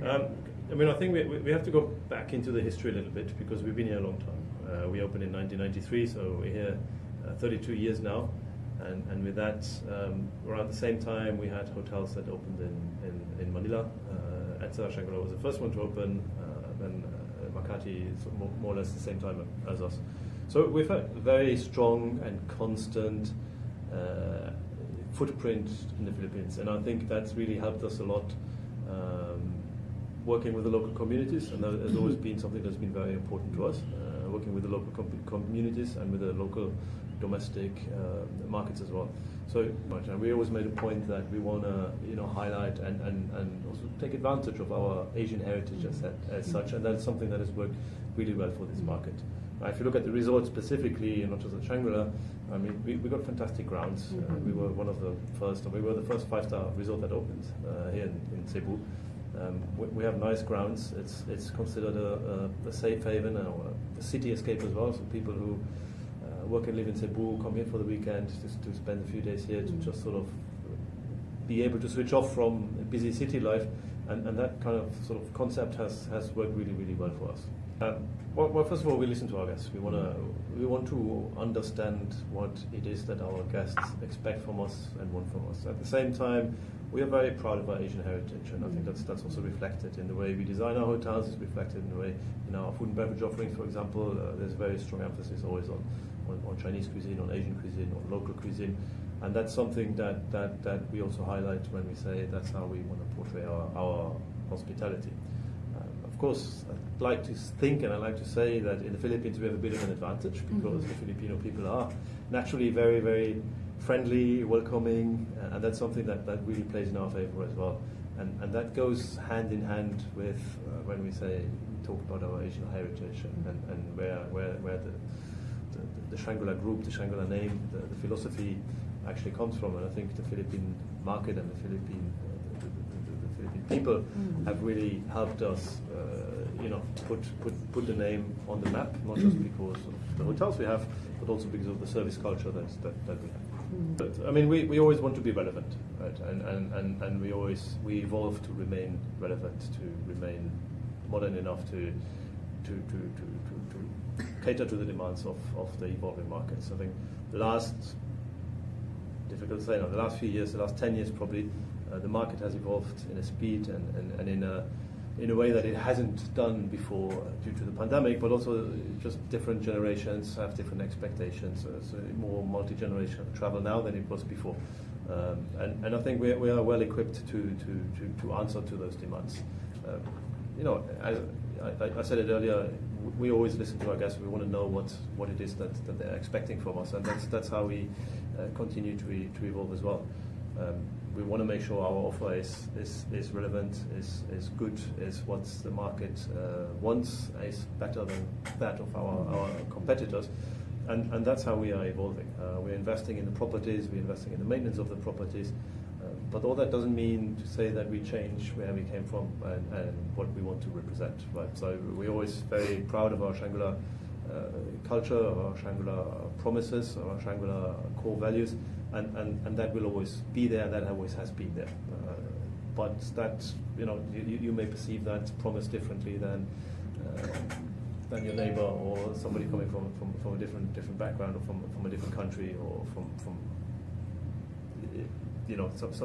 I mean, I think we have to go back into the history a little bit because we've been here a long time. We opened in 1993, so we're here 32 years now. And with that, around the same time, we had hotels that opened in Manila. Shangri-La was the first one to open, then Makati more or less the same time as us. So we've had a very strong and constant footprint in the Philippines, and I think that's really helped us a lot working with the local communities, and that has always been something that's been very important to us, working with the local communities and with the local domestic markets as well. So and we always made a point that we want to highlight and also take advantage of our Asian heritage as such, and that's something that has worked really well for this market. If you look at the resort specifically, and not just at Shangri-La, I mean, we got fantastic grounds. We were one of the first, we were the first 5-star resort that opened here in Cebu. We have nice grounds. It's considered a safe haven or a city escape as well. So people who work and live in Cebu come here for the weekend just to spend a few days here to just sort of be able to switch off from a busy city life, and that kind of sort of concept has worked really, really well for us. Well, first of all, we listen to our guests. We want to understand what it is that our guests expect from us and want from us. At the same time, we are very proud of our Asian heritage, and I think that's also reflected in the way we design our hotels. It's reflected in the way in our food and beverage offerings, for example. There's a very strong emphasis always on Chinese cuisine, on Asian cuisine, on local cuisine, and that's something that we also highlight when we say that's how we want to portray our hospitality. Of course, I'd like to think and I like to say that in the Philippines we have a bit of an advantage because the Filipino people are naturally very, very friendly, welcoming, and that's something that really plays in our favor as well. And that goes hand in hand with when we talk about our Asian heritage and where the Shangri-La group, the Shangri-La name, the philosophy actually comes from. And I think the Philippine market and the Philippine people have really helped us, put the name on the map, not just because of the hotels we have, but also because of the service culture that we have. But I mean, we always want to be relevant, right? And we evolve to remain relevant, to remain modern enough to cater to the demands of the evolving markets. I think the last few years, the last 10 years probably, the market has evolved in a speed and in a way that it hasn't done before due to the pandemic, but also just different generations have different expectations. So more multi-generational travel now than it was before. And I think we are well equipped to answer to those demands. As I said it earlier, we always listen to our guests. We want to know what it is that they're expecting from us, and that's how we continue to evolve as well. We want to make sure our offer is relevant, is good, is what the market wants, is better than that of our competitors, and that's how we are evolving. We're investing in the properties, we're investing in the maintenance of the properties, but all that doesn't mean to say that we change where we came from and what we want to represent, right? So we're always very proud of our Shangri-La culture, of our Shangri-La promises, of our Shangri-La core values, and that will always be there, that always has been there. But that, you may perceive that promise differently than your neighbor or somebody coming from a different background or from a different country or from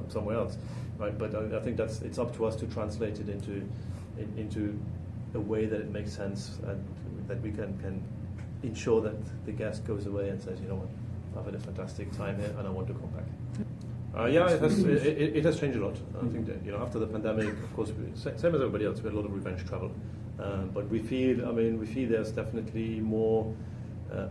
somewhere else, right? But I think it's up to us to translate it into a way that it makes sense and that we can ensure that the guest goes away and says, you know what, I've had a fantastic time here and I want to come back. It has changed a lot. I think that after the pandemic, of course, same as everybody else, we had a lot of revenge travel, but we feel there's definitely more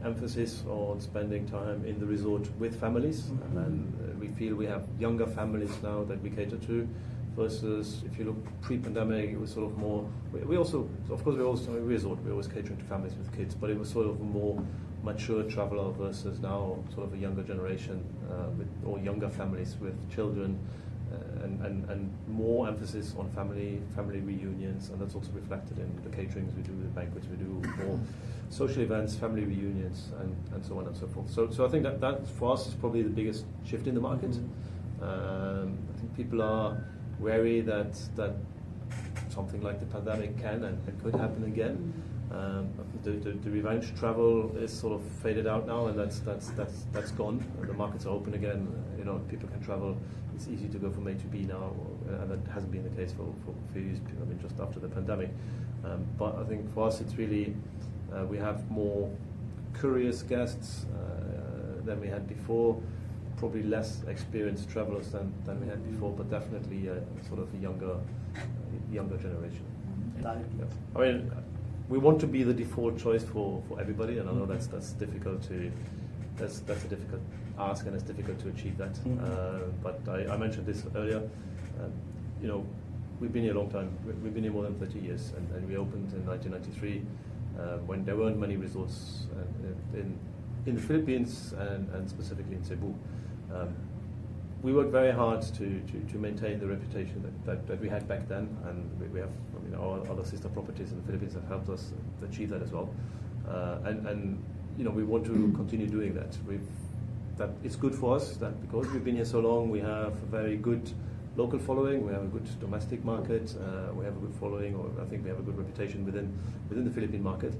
emphasis on spending time in the resort with families, and we feel we have younger families now that we cater to. Versus if you look pre-pandemic, it was sort of more. We also, of course, we're a resort. We're always catering to families with kids, but it was sort of a more mature traveler versus now sort of a younger generation or younger families with children, and more emphasis on family reunions, and that's also reflected in the caterings we do, the banquets we do, more social events, family reunions, and so on and so forth. So I think that for us is probably the biggest shift in the market. I think people are wary that something like the pandemic can and could happen again. The revenge travel is sort of faded out now, and that's gone. The markets are open again. People can travel. It's easy to go from A to B now, and that hasn't been the case for a few years. I mean, just after the pandemic. But I think for us, it's really we have more curious guests than we had before. Probably less experienced travelers than we had before, but definitely sort of a younger generation. Yeah. I mean, we want to be the default choice for everybody, and I know that's difficult to that's a difficult ask, and it's difficult to achieve that. But I mentioned this earlier. We've been here a long time. We've been here more than 30 years, and we opened in 1993 when there weren't many resorts in the Philippines and specifically in Cebu. We worked very hard to maintain the reputation that we had back then, and we have our other sister properties in the Philippines have helped us achieve that as well. And we want to continue doing that. That it's good for us that because we've been here so long, we have a very good local following. We have a good domestic market. We have a good following, or I think we have a good reputation within the Philippine market.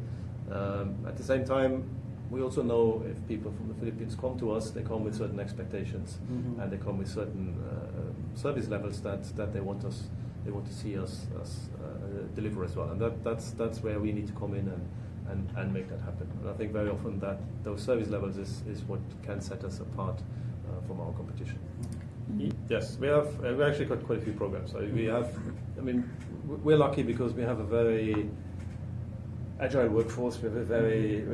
At the same time, we also know if people from the Philippines come to us, they come with certain expectations, and they come with certain service levels that they want to see us deliver as well. And that's where we need to come in and make that happen. And I think very often that those service levels is what can set us apart from our competition. Yes, we actually got quite a few programs. So we have, we're lucky because we have a very agile workforce. We have a very,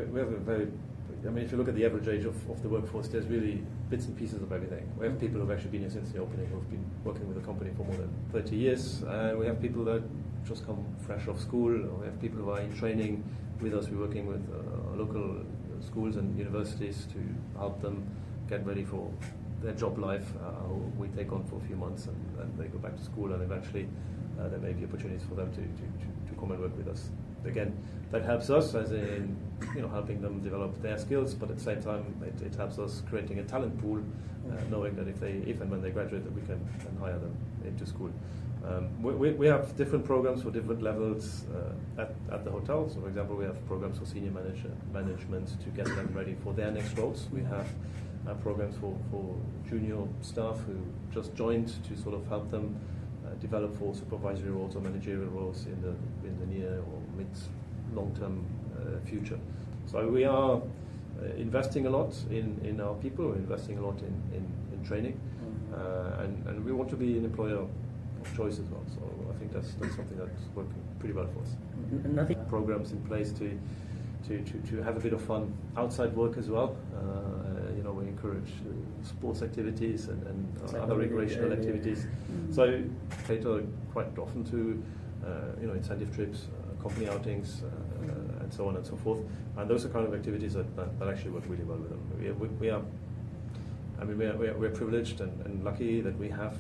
if you look at the average age of the workforce, there's really bits and pieces of everything. We have people who've actually been here since the opening, who've been working with the company for more than 30 years. And we have people that just come fresh off school. Or we have people who are in training with us. We're working with local schools and universities to help them get ready for their job life. We take on for a few months and they go back to school, and eventually there may be opportunities for them to come and work with us. Again, that helps us as in helping them develop their skills, but at the same time it helps us creating a talent pool, knowing that if and when they graduate, that we can hire them into school. We have different programs for different levels at the hotel. So, for example, we have programs for senior management to get them ready for their next roles. We have programs for junior staff who just joined to sort of help them develop for supervisory roles or managerial roles in the near or mid long-term future. So we are investing a lot in our people. We're investing a lot in training, and we want to be an employer of choice as well. So I think that's something that's working pretty well for us. Programs in place to have a bit of fun outside work as well. We encourage sports activities and other recreational activities. So cater quite often to incentive trips, company outings, and so on and so forth. And those are kind of activities that actually work really well with them. We're privileged and lucky that we have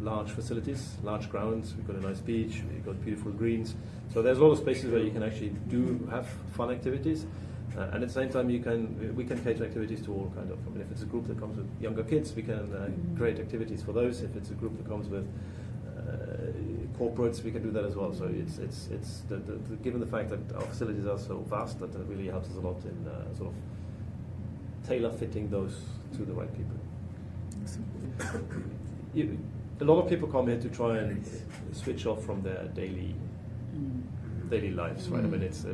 large facilities, large grounds. We've got a nice beach. We've got beautiful greens. So there's a lot of spaces where you can actually have fun activities. And at the same time, we can cater activities to all kind of. If it's a group that comes with younger kids, we can create activities for those. If it's a group that comes with corporates, we can do that as well. So it's given the fact that our facilities are so vast, that really helps us a lot in sort of tailor fitting those to the right people. A lot of people come here to try and switch off from their daily lives, right?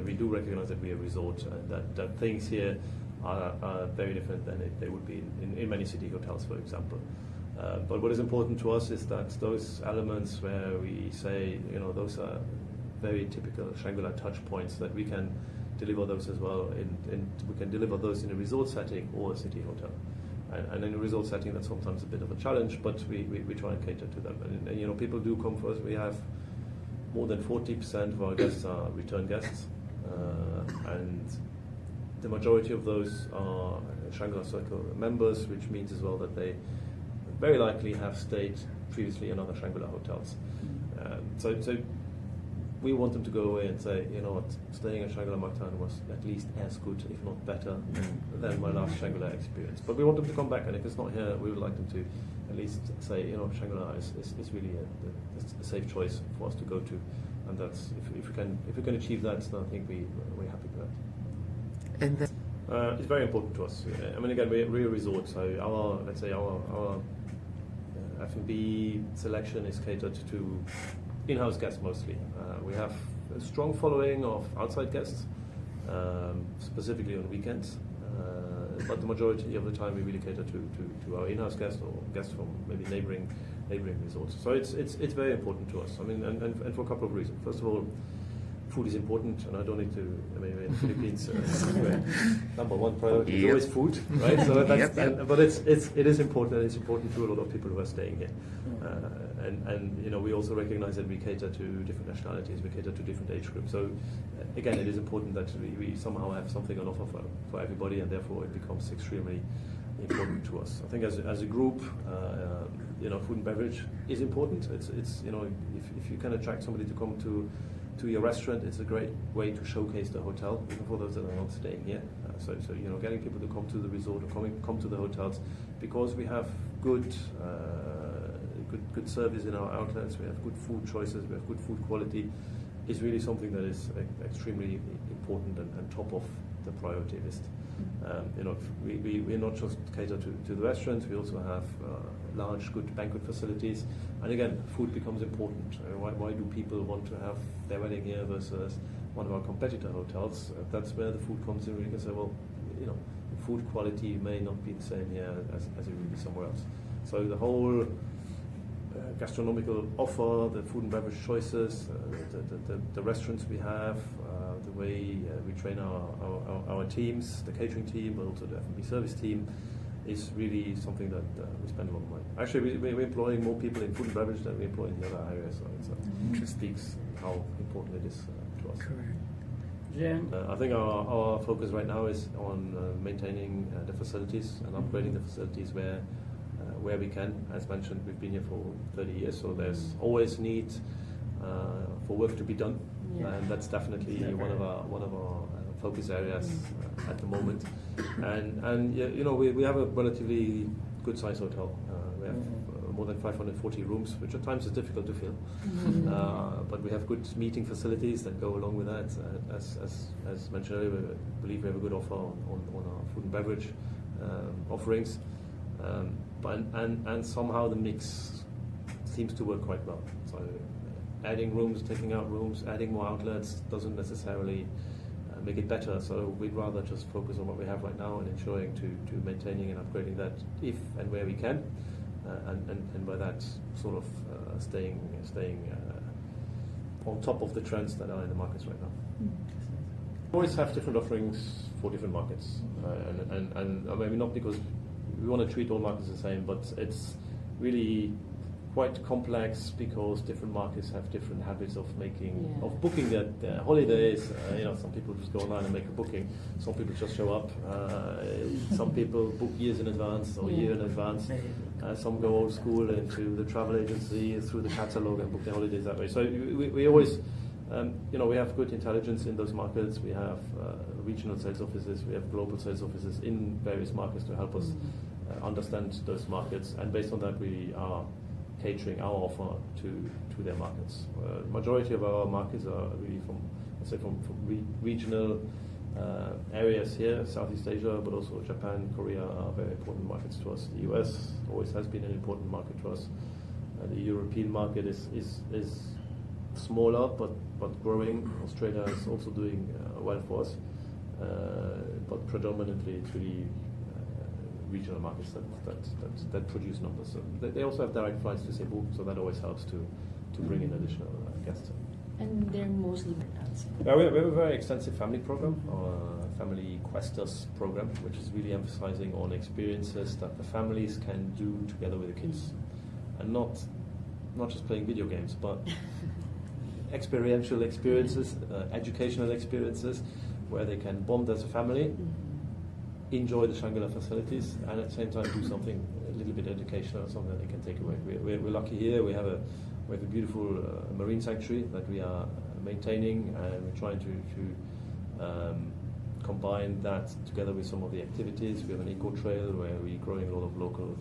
We do recognize that we're a resort, and that things here are very different than they would be in many city hotels, for example. But what is important to us is that those elements where we say, those are very typical Shangri-La touch points, that we can deliver those as well. We can deliver those in a resort setting or a city hotel. And in a resort setting, that's sometimes a bit of a challenge, but we try and cater to them. And people do come for us. We have more than 40% of our guests are return guests, and the majority of those are Shangri-La Circle members, which means as well that they very likely have stayed previously in other Shangri-La hotels. So we want them to go away and say, staying at Shangri-La Mactan was at least as good, if not better, than my last Shangri-La experience. But we want them to come back, and if it's not here, we would like them to at least say, Shangri-La is really a safe choice for us to go to. and that's if we can achieve that, then I think we're happy with that. And then it's very important to us. I mean, again, we're a resort, so our F&B selection is catered to in-house guests mostly. We have a strong following of outside guests, specifically on weekends. But the majority of the time we really cater to our in-house guests or guests from maybe neighboring resorts. So it's very important to us. I mean, and for a couple of reasons. First of all, food is important, and I don't need to. I mean, in the Philippines, number one priority is always food, right? So that's, but it is important. And it's important to a lot of people who are staying here. And you know, we also recognize that we cater to different nationalities, we cater to different age groups. So again, it is important that we somehow have something on offer for everybody, and therefore it becomes extremely important to us. I think as a group, you know, food and beverage is important. It's you know, if you can attract somebody to come to your restaurant, it's a great way to showcase the hotel, even for those that are not staying here. So you know, getting people to come to the resort or come to the hotels, because we have good service in our outlets, we have good food choices, we have good food quality, is really something that is extremely important and top of the priority list. You know, we not just cater to the restaurants, we also have large, good banquet facilities. And again, food becomes important. Why do people want to have their wedding here versus one of our competitor hotels? That's where the food comes in. We can say, well, you know, food quality may not be the same here as it would be somewhere else. So the whole gastronomical offer, the food and beverage choices, the restaurants we have, the way we train our teams, the catering team, but also the F&B service team, is really something that we spend a lot of money. Actually, we're employing more people in food and beverage than we employ in the other areas, so it speaks how important it is to us. correct. I think our focus right now is on maintaining the facilities and upgrading the facilities where we can. As mentioned, we've been here for 30 years, so there's always need for work to be done, and that's definitely one of our focus areas at the moment. And you know, we have a relatively good sized hotel. We have more than 540 rooms, which at times is difficult to fill. But we have good meeting facilities that go along with that. As mentioned earlier, we believe we have a good offer on our food and beverage offerings. And somehow the mix seems to work quite well. So adding rooms, taking out rooms, adding more outlets doesn't necessarily make it better. So we'd rather just focus on what we have right now and ensuring to maintaining and upgrading that if and where we can, and by that sort of staying on top of the trends that are in the markets right now. We always have different offerings for different markets, and maybe not because we want to treat all markets the same, but it's really quite complex because different markets have different habits of booking their holidays. You know, some people just go online and make a booking. Some people just show up. Some people book years in advance or a year in advance. Some go old school into the travel agency through the catalogue and book their holidays that way. So we always, you know, we have good intelligence in those markets. We have regional sales offices. We have global sales offices in various markets to help us understand those markets. And based on that, we are catering our offer to their markets. Majority of our markets are really from regional areas here, Southeast Asia, but also Japan, Korea are very important markets to us. The US always has been an important market to us. The European market is smaller but growing. Australia is also doing well for us, but predominantly it's really regional markets that produce numbers. So they also have direct flights to Cebu, so that always helps to bring in additional guests. And they're mostly outside. Yeah, we have a very extensive family program, our Family Questers program, which is really emphasizing on experiences that the families can do together with the kids, and not just playing video games, but experiential experiences, educational experiences, where they can bond as a family, enjoy the Shangri-La facilities, and at the same time do something a little bit educational, something that they can take away. We're lucky here. We have a beautiful marine sanctuary that we are maintaining, and we're trying to combine that together with some of the activities. We have an eco trail where we're growing a lot of local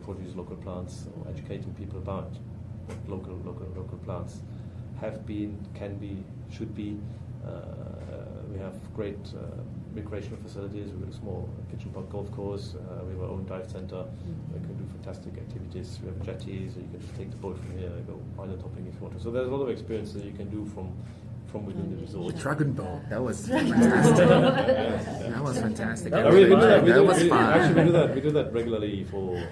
produce, local plants, or educating people about what local plants have been, can be, should be. We have great recreational facilities. We've got a small kitchen park golf course. We have our own dive centre. We can do fantastic activities. We have a jetty, so you can just take the boat from here and go island hopping if you want to. So there's a lot of experience that you can do from within the resort. The dragon boat, that was fantastic. That was fantastic. That was fun. Actually, we do that regularly for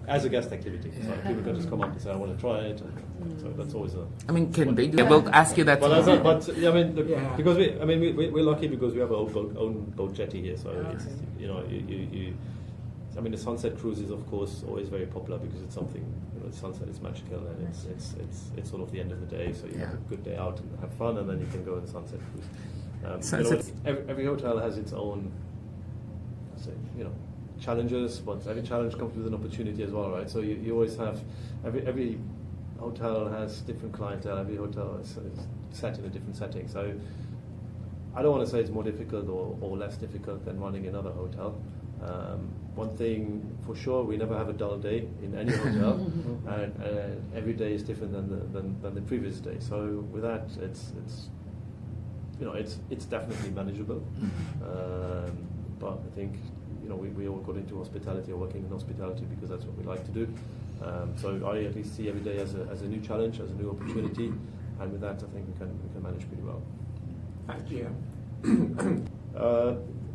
as a guest activity. So people can just come up and say, "I want to try it." And so that's always a. I mean, can they do? We'll ask you that. But yeah, I mean, because we're lucky because we have our own boat jetty here. So it's, you know, I mean, the sunset cruise is of course always very popular because it's something. You know, the sunset is magical and it's sort of the end of the day. So you have a good day out and have fun, and then you can go on the sunset cruise. Every hotel has its own, challenges, but every challenge comes with an opportunity as well, right? So you always have every hotel has different clientele. Every hotel is set in a different setting. So I don't want to say it's more difficult or less difficult than running another hotel. One thing for sure, we never have a dull day in any hotel, and every day is different than the previous day. So with that, it's definitely manageable. But I think we all got into hospitality or working in hospitality because that's what we like to do. So I at least see every day as a new challenge, as a new opportunity, and with that, I think we can manage pretty well.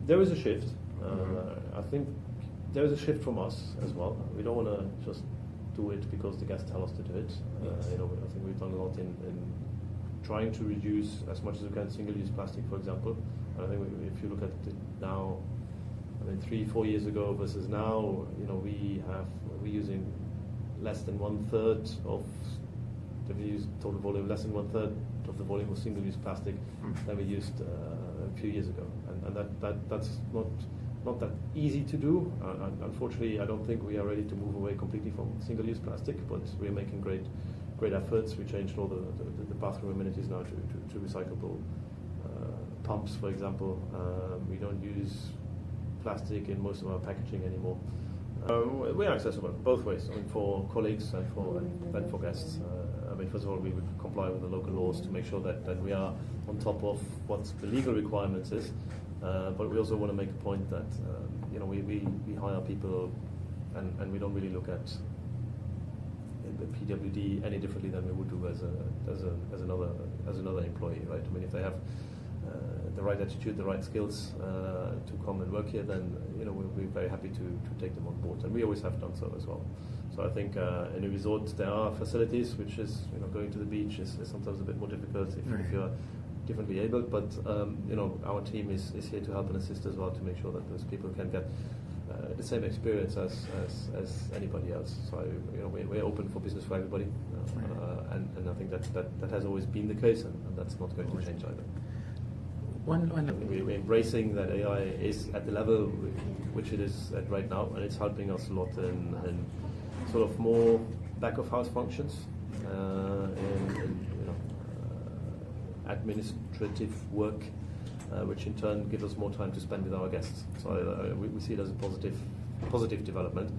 There is a shift. I think there is a shift from us as well. We don't want to just do it because the guests tell us to do it. I think we've done a lot in trying to reduce as much as we can single-use plastic, for example. And I think if you look at it now, 3-4 years ago versus now, we're using less than 1/3 of the total volume, less than 1/3 of the volume of single-use plastic than we used a few years ago, and that's not that easy to do. Unfortunately, I don't think we are ready to move away completely from single-use plastic, but we're making great efforts. We changed all the bathroom amenities now to recyclable pumps, for example. We don't use plastic in most of our packaging anymore. We're accessible both ways. For colleagues and for guests. First of all, we would comply with the local laws to make sure that we are on top of what the legal requirements is. But we also want to make a point that we hire people, and we don't really look at the PWD any differently than we would do as another employee, right? If they have the right attitude, the right skills to come and work here, then we're very happy to take them on board, and we always have done so as well. So I think in a resort there are facilities, which is going to the beach is sometimes a bit more difficult if you're differently able, but our team is here to help and assist as well to make sure that those people can get the same experience as anybody else. So we're open for business for everybody, and I think that has always been the case, and that's not going to change either. We're embracing that AI is at the level which it is at right now, and it's helping us a lot in sort of more back of house functions, administrative work, which in turn gives us more time to spend with our guests. So we see it as a positive development.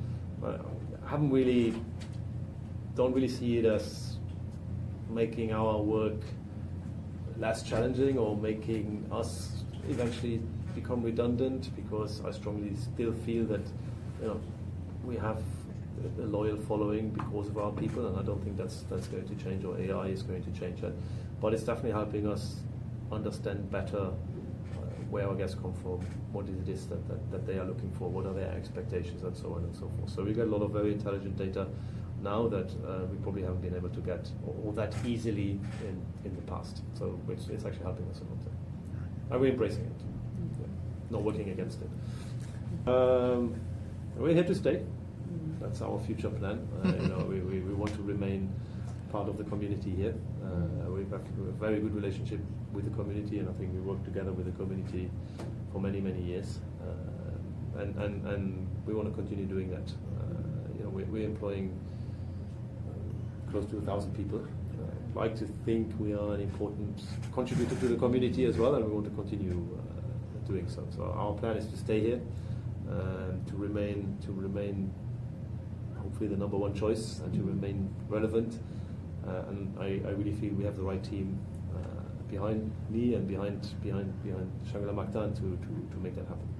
Don't really see it as making our work less challenging or making us eventually become redundant, because I strongly still feel that we have a loyal following because of our people, and I don't think that's going to change, or AI is going to change that. But it's definitely helping us understand better where our guests come from, what it is that they are looking for, what are their expectations, and so on and so forth. So we get a lot of very intelligent data now that we probably haven't been able to get all that easily in the past. So it's actually helping us a lot. And we're embracing it, not working against it. We're here to stay. That's our future plan. We want to remain part of the community here. We have a very good relationship with the community, and I think we work together with the community for many, many years. And we want to continue doing that. We're employing close to 1,000 people. I'd like to think we are an important contributor to the community as well, and we want to continue doing so. So our plan is to stay here, to remain hopefully the number one choice, and to remain relevant, and I really feel we have the right team behind me and behind Shangri-La Mactan to make that happen.